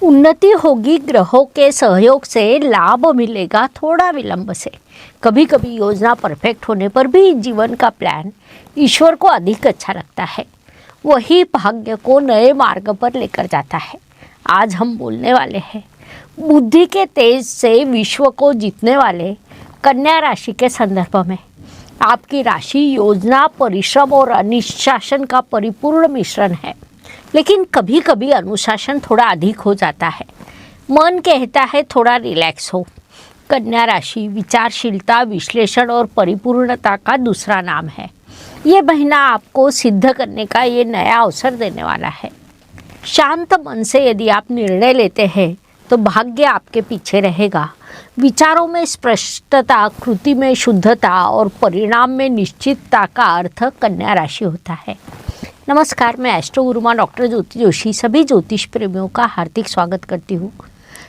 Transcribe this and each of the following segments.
उन्नति होगी ग्रहों के सहयोग से, लाभ मिलेगा थोड़ा विलंब से। कभी कभी योजना परफेक्ट होने पर भी जीवन का प्लान ईश्वर को अधिक अच्छा लगता है। वही भाग्य को नए मार्ग पर लेकर जाता है। आज हम बोलने वाले हैं बुद्धि के तेज से विश्व को जीतने वाले कन्या राशि के संदर्भ में। आपकी राशि योजना, परिश्रम और अनुशासन का परिपूर्ण मिश्रण है, लेकिन कभी कभी अनुशासन थोड़ा अधिक हो जाता है। मन कहता है थोड़ा रिलैक्स हो। कन्या राशि विचारशीलता, विश्लेषण और परिपूर्णता का दूसरा नाम है। ये महीना आपको सिद्ध करने का ये नया अवसर देने वाला है। शांत मन से यदि आप निर्णय लेते हैं तो भाग्य आपके पीछे रहेगा। विचारों में स्पष्टता, कृति में शुद्धता और परिणाम में निश्चितता का अर्थ कन्या राशि होता है। नमस्कार, मैं एस्ट्रो गुरुमा डॉक्टर ज्योति जोशी सभी ज्योतिष प्रेमियों का हार्दिक स्वागत करती हूँ।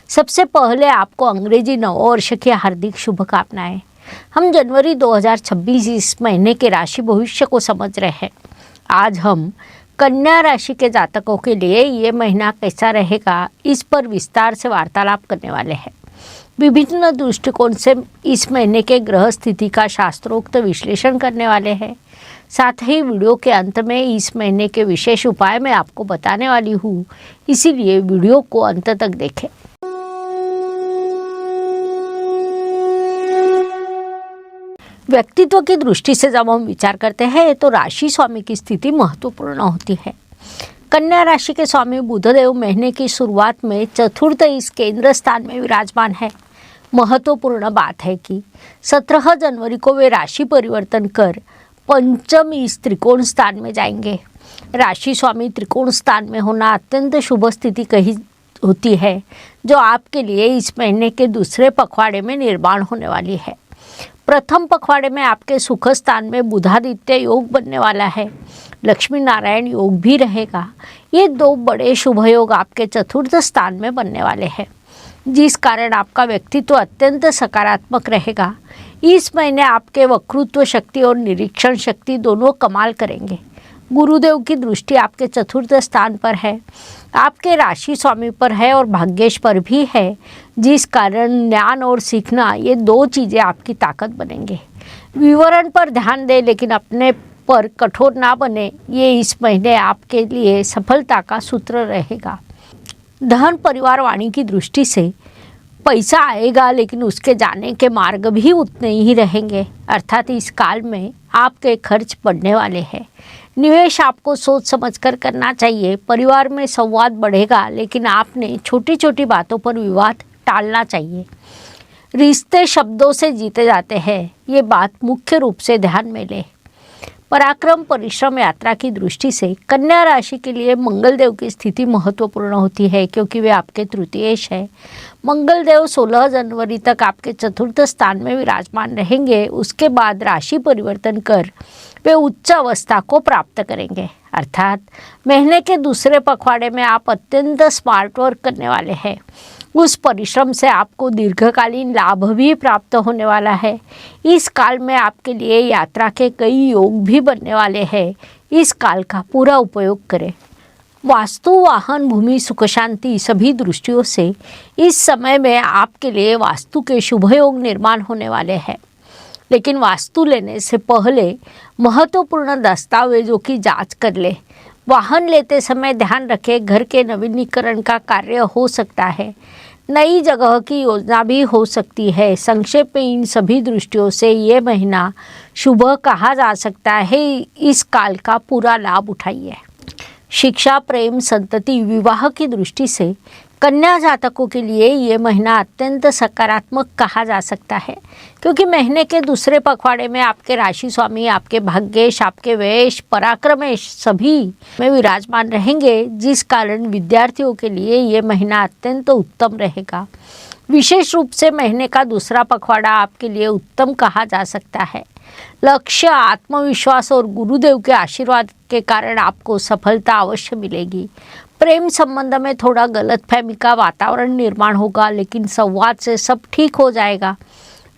सबसे पहले आपको अंग्रेजी नववर्ष की हार्दिक शुभकामनाएं। हम जनवरी 2026 इस महीने के राशि भविष्य को समझ रहे हैं। आज हम कन्या राशि के जातकों के लिए ये महीना कैसा रहेगा, इस पर विस्तार से वार्तालाप करने वाले हैं। विभिन्न दृष्टिकोण से इस महीने के ग्रह स्थिति का शास्त्रोक्त विश्लेषण करने वाले हैं। साथ ही वीडियो के अंत में इस महीने के विशेष उपाय मैं आपको बताने वाली हूँ, इसीलिए वीडियो को अंत तक देखें। व्यक्तित्व की दृष्टि से जब हम विचार करते हैं तो राशि स्वामी की स्थिति महत्वपूर्ण होती है। कन्या राशि के स्वामी बुधदेव महीने की शुरुआत में चतुर्थ इस केंद्र स्थान में विराजमान है। महत्वपूर्ण बात है कि 17 जनवरी को वे राशि परिवर्तन कर पंचम इस त्रिकोण स्थान में जाएंगे। राशि स्वामी त्रिकोण स्थान में होना अत्यंत शुभ स्थिति कही होती है, जो आपके लिए इस महीने के दूसरे पखवाड़े में निर्माण होने वाली है। प्रथम पखवाड़े में आपके सुख स्थान में बुधादित्य योग बनने वाला है। लक्ष्मी नारायण योग भी रहेगा। ये दो बड़े शुभ योग आपके चतुर्थ स्थान में बनने वाले हैं, जिस कारण आपका व्यक्तित्व अत्यंत सकारात्मक रहेगा। इस महीने आपके वक्तृत्व शक्ति और निरीक्षण शक्ति दोनों कमाल करेंगे। गुरुदेव की दृष्टि आपके चतुर्थ स्थान पर है, आपके राशि स्वामी पर है और भाग्येश पर भी है, जिस कारण ज्ञान और सीखना ये दो चीज़ें आपकी ताकत बनेंगे। विवरण पर ध्यान दें, लेकिन अपने पर कठोर ना बने। ये इस महीने आपके लिए सफलता का सूत्र रहेगा। धन, परिवार, वाणी की दृष्टि से पैसा आएगा, लेकिन उसके जाने के मार्ग भी उतने ही रहेंगे। अर्थात इस काल में आपके खर्च बढ़ने वाले हैं। निवेश आपको सोच समझकर करना चाहिए। परिवार में संवाद बढ़ेगा, लेकिन आपने छोटी छोटी बातों पर विवाद टालना चाहिए। रिश्ते शब्दों से जीते जाते हैं, ये बात मुख्य रूप से ध्यान में ले। पराक्रम, परिश्रम, यात्रा की दृष्टि से कन्या राशि के लिए मंगल देव की स्थिति महत्वपूर्ण होती है, क्योंकि वे आपके तृतीयेश है। मंगल देव 16 जनवरी तक आपके चतुर्थ स्थान में विराजमान रहेंगे। उसके बाद राशि परिवर्तन कर वे उच्च अवस्था को प्राप्त करेंगे। अर्थात महीने के दूसरे पखवाड़े में आप अत्यंत स्मार्ट वर्क करने वाले हैं। उस परिश्रम से आपको दीर्घकालीन लाभ भी प्राप्त होने वाला है। इस काल में आपके लिए यात्रा के कई योग भी बनने वाले हैं। इस काल का पूरा उपयोग करें। वास्तु, वाहन, भूमि, सुख, शांति सभी दृष्टियों से इस समय में आपके लिए वास्तु के शुभ योग निर्माण होने वाले हैं। लेकिन वास्तु लेने से पहले महत्वपूर्ण दस्तावेजों की जांच कर ले। वाहन लेते समय ध्यान रखें, घर के नवीनीकरण का कार्य हो सकता है। नई जगह की योजना भी हो सकती है। संक्षेप में इन सभी दृष्टियों से ये महीना शुभ कहा जा सकता है। इस काल का पूरा लाभ उठाइए। शिक्षा, प्रेम, संतति, विवाह की दृष्टि से कन्या जातकों के लिए ये महीना अत्यंत सकारात्मक कहा जा सकता है, क्योंकि महीने के दूसरे पखवाड़े में आपके राशि स्वामी, आपके भाग्येश, आपके व्ययेश, पराक्रमेश सभी में विराजमान रहेंगे, जिस कारण विद्यार्थियों के लिए ये महीना अत्यंत उत्तम रहेगा। विशेष रूप से महीने का दूसरा पखवाड़ा आपके लिए उत्तम कहा जा सकता है। लक्ष्य, आत्मविश्वास और गुरुदेव के आशीर्वाद के कारण आपको सफलता अवश्य मिलेगी। प्रेम संबंध में थोड़ा गलतफहमी का वातावरण निर्माण होगा, लेकिन संवाद से सब ठीक हो जाएगा।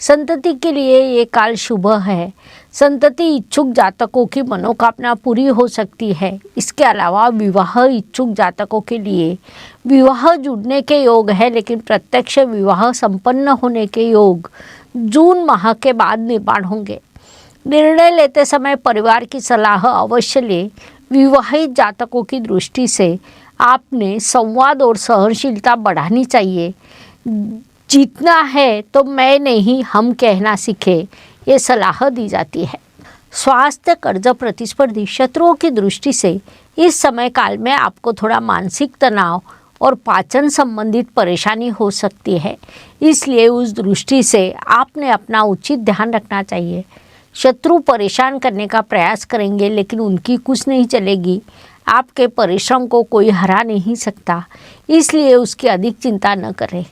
संतति के लिए ये काल शुभ है। संतति इच्छुक जातकों की मनोकामना पूरी हो सकती है। इसके अलावा विवाह इच्छुक जातकों के लिए विवाह जुड़ने के योग है, लेकिन प्रत्यक्ष विवाह संपन्न होने के योग जून माह के बाद निर्माण होंगे। निर्णय लेते समय परिवार की सलाह अवश्य लें। विवाहित जातकों की दृष्टि से आपने संवाद और सहनशीलता बढ़ानी चाहिए। जीतना है तो मैं नहीं हम कहना सीखे, ये सलाह दी जाती है। स्वास्थ्य, कर्ज प्रतिस्पर्धी शत्रुओं की दृष्टि से इस समय काल में आपको थोड़ा मानसिक तनाव और पाचन संबंधित परेशानी हो सकती है, इसलिए उस दृष्टि से आपने अपना उचित ध्यान रखना चाहिए। शत्रु परेशान करने का प्रयास करेंगे, लेकिन उनकी कुछ नहीं चलेगी। आपके परिश्रम को कोई हरा नहीं सकता, इसलिए उसकी अधिक चिंता न करें।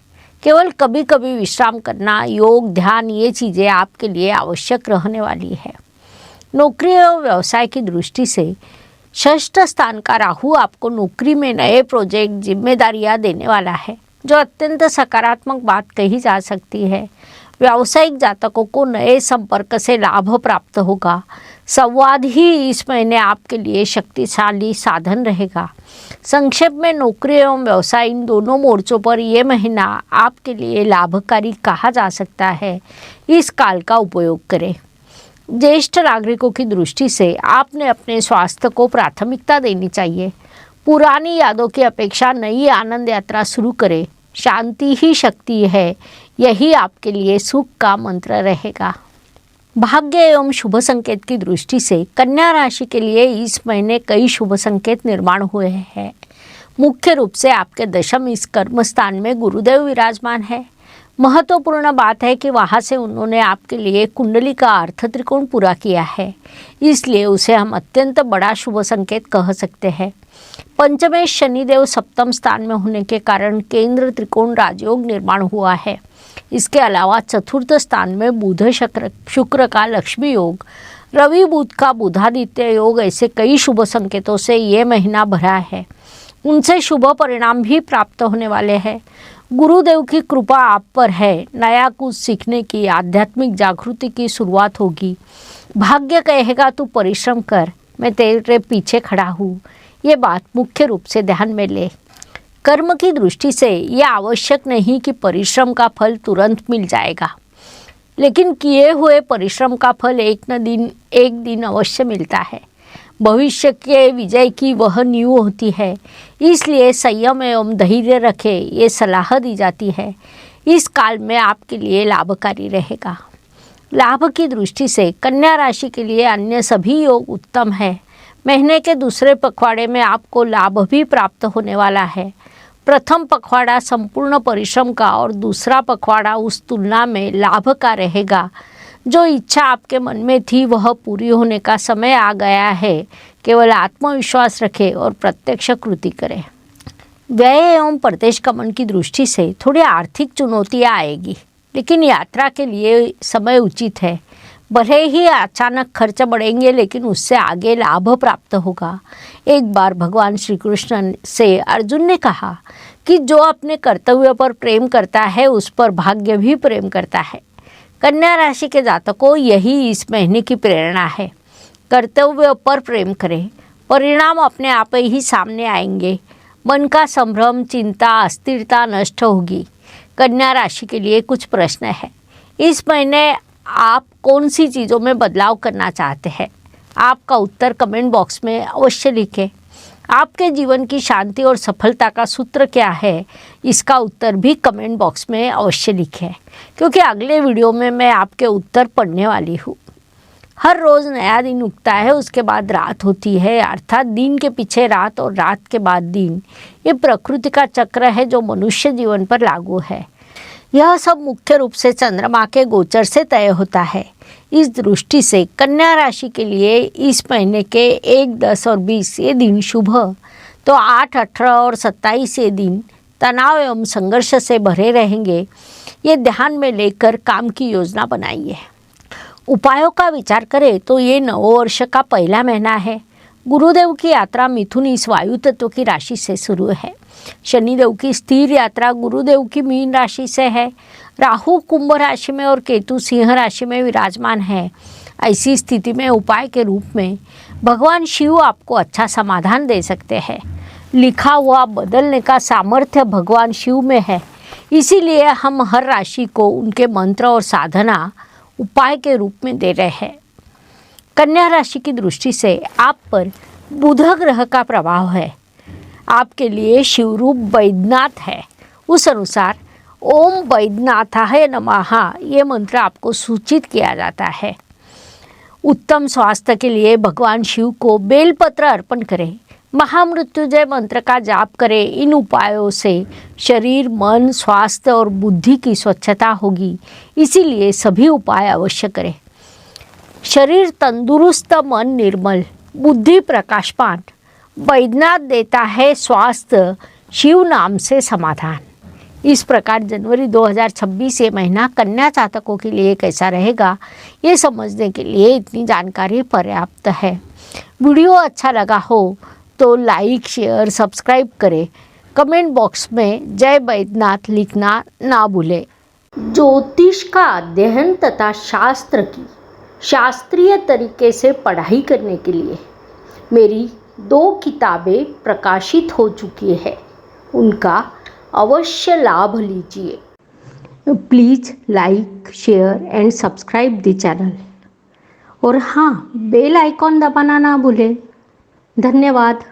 केवल कभी कभी विश्राम करना, योग, ध्यान, ये चीज़ें आपके लिए आवश्यक रहने वाली है। नौकरी और व्यवसाय की दृष्टि से षष्ठ स्थान का राहु आपको नौकरी में नए प्रोजेक्ट, जिम्मेदारियां देने वाला है, जो अत्यंत सकारात्मक बात कही जा सकती है। व्यावसायिक जातकों को नए संपर्क से लाभ प्राप्त होगा। संवाद ही इस महीने आपके लिए शक्तिशाली साधन रहेगा। संक्षेप में नौकरी एवं व्यवसाय, इन दोनों मोर्चों पर यह महीना आपके लिए लाभकारी कहा जा सकता है। इस काल का उपयोग करें। ज्येष्ठ नागरिकों की दृष्टि से आपने अपने स्वास्थ्य को प्राथमिकता देनी चाहिए। पुरानी यादों की अपेक्षा नई आनंद यात्रा शुरू करें। शांति ही शक्ति है, यही आपके लिए सुख का मंत्र रहेगा। भाग्य एवं शुभ संकेत की दृष्टि से कन्या राशि के लिए इस महीने कई शुभ संकेत निर्माण हुए हैं। मुख्य रूप से आपके दशम इस कर्म स्थान में गुरुदेव विराजमान है। महत्वपूर्ण बात है कि वहाँ से उन्होंने आपके लिए कुंडली का अर्थ त्रिकोण पूरा किया है, इसलिए उसे हम अत्यंत बड़ा शुभ संकेत कह सकते हैं। पंचमेश शनिदेव सप्तम स्थान में होने के कारण केंद्र त्रिकोण राजयोग निर्माण हुआ है। इसके अलावा चतुर्थ स्थान में बुध शुक्र का लक्ष्मी योग, रवि बुध का बुधादित्य योग, ऐसे कई शुभ संकेतों से ये महीना भरा है। उनसे शुभ परिणाम भी प्राप्त होने वाले हैं। गुरुदेव की कृपा आप पर है। नया कुछ सीखने की, आध्यात्मिक जागृति की शुरुआत होगी। भाग्य कहेगा तू परिश्रम कर, मैं तेरे पीछे खड़ा हूँ। ये बात मुख्य रूप से ध्यान में ले। कर्म की दृष्टि से यह आवश्यक नहीं कि परिश्रम का फल तुरंत मिल जाएगा, लेकिन किए हुए परिश्रम का फल एक दिन अवश्य मिलता है। भविष्य के विजय की वह नींव होती है, इसलिए संयम एवं धैर्य रखें, ये सलाह दी जाती है। इस काल में आपके लिए लाभकारी रहेगा। लाभ की दृष्टि से कन्या राशि के लिए अन्य सभी योग उत्तम है। महीने के दूसरे पखवाड़े में आपको लाभ भी प्राप्त होने वाला है। प्रथम पखवाड़ा संपूर्ण परिश्रम का और दूसरा पखवाड़ा उस तुलना में लाभ का रहेगा। जो इच्छा आपके मन में थी वह पूरी होने का समय आ गया है। केवल आत्मविश्वास रखें और प्रत्यक्ष कृति करें। व्यय एवं प्रदेश गमन की दृष्टि से थोड़ी आर्थिक चुनौतियाँ आएगी, लेकिन यात्रा के लिए समय उचित है। भले ही अचानक खर्च बढ़ेंगे, लेकिन उससे आगे लाभ प्राप्त होगा। एक बार भगवान श्री कृष्ण से अर्जुन ने कहा कि जो अपने कर्तव्य पर प्रेम करता है उस पर भाग्य भी प्रेम करता है। कन्या राशि के जातकों, यही इस महीने की प्रेरणा है। कर्तव्य पर प्रेम करें, परिणाम अपने आप ही सामने आएंगे। मन का संभ्रम, चिंता, अस्थिरता नष्ट होगी। कन्या राशि के लिए कुछ प्रश्न है। इस महीने आप कौन सी चीज़ों में बदलाव करना चाहते हैं? आपका उत्तर कमेंट बॉक्स में अवश्य लिखें। आपके जीवन की शांति और सफलता का सूत्र क्या है? इसका उत्तर भी कमेंट बॉक्स में अवश्य लिखें, क्योंकि अगले वीडियो में मैं आपके उत्तर पढ़ने वाली हूँ। हर रोज़ नया दिन उगता है, उसके बाद रात होती है, अर्थात दिन के पीछे रात और रात के बाद दिन। ये प्रकृति का चक्र है जो मनुष्य जीवन पर लागू है। यह सब मुख्य रूप से चंद्रमा के गोचर से तय होता है। इस दृष्टि से कन्या राशि के लिए इस महीने के 1, 10 और 20 ये दिन शुभ, तो 8, 18 और 27 ये दिन तनाव एवं संघर्ष से भरे रहेंगे। ये ध्यान में लेकर काम की योजना बनाइए। उपायों का विचार करें तो ये नववर्ष का पहला महीना है। गुरुदेव की यात्रा मिथुन इस वायु तत्व की राशि से शुरू है। शनिदेव की स्थिर यात्रा गुरुदेव की मीन राशि से है। राहु कुंभ राशि में और केतु सिंह राशि में विराजमान है। ऐसी स्थिति में उपाय के रूप में भगवान शिव आपको अच्छा समाधान दे सकते हैं। लिखा हुआ बदलने का सामर्थ्य भगवान शिव में है, इसीलिए हम हर राशि को उनके मंत्र और साधना उपाय के रूप में दे रहे हैं। कन्या राशि की दृष्टि से आप पर बुध ग्रह का प्रभाव है। आपके लिए शिवरूप वैद्यनाथ है। उस अनुसार ओम वैद्यनाथाय नमः ये मंत्र आपको सूचित किया जाता है। उत्तम स्वास्थ्य के लिए भगवान शिव को बेलपत्र अर्पण करें। महामृत्युंजय मंत्र का जाप करें। इन उपायों से शरीर, मन, स्वास्थ्य और बुद्धि की स्वच्छता होगी, इसीलिए सभी उपाय अवश्य करें। शरीर तंदुरुस्त, मन निर्मल, बुद्धि प्रकाशमान। वैद्यनाथ देता है स्वास्थ्य, शिव नाम से समाधान। इस प्रकार जनवरी 2026 ये महीना कन्या जातकों के लिए कैसा रहेगा, ये समझने के लिए इतनी जानकारी पर्याप्त है। वीडियो अच्छा लगा हो तो लाइक, शेयर, सब्सक्राइब करें। कमेंट बॉक्स में जय वैद्यनाथ लिखना ना भूलें। ज्योतिष का अध्ययन तथा शास्त्र की शास्त्रीय तरीके से पढ़ाई करने के लिए मेरी 2 किताबें प्रकाशित हो चुकी है, उनका अवश्य लाभ लीजिए। Please like, share and subscribe the channel. और हाँ, बेल आइकॉन दबाना ना भूलें। धन्यवाद।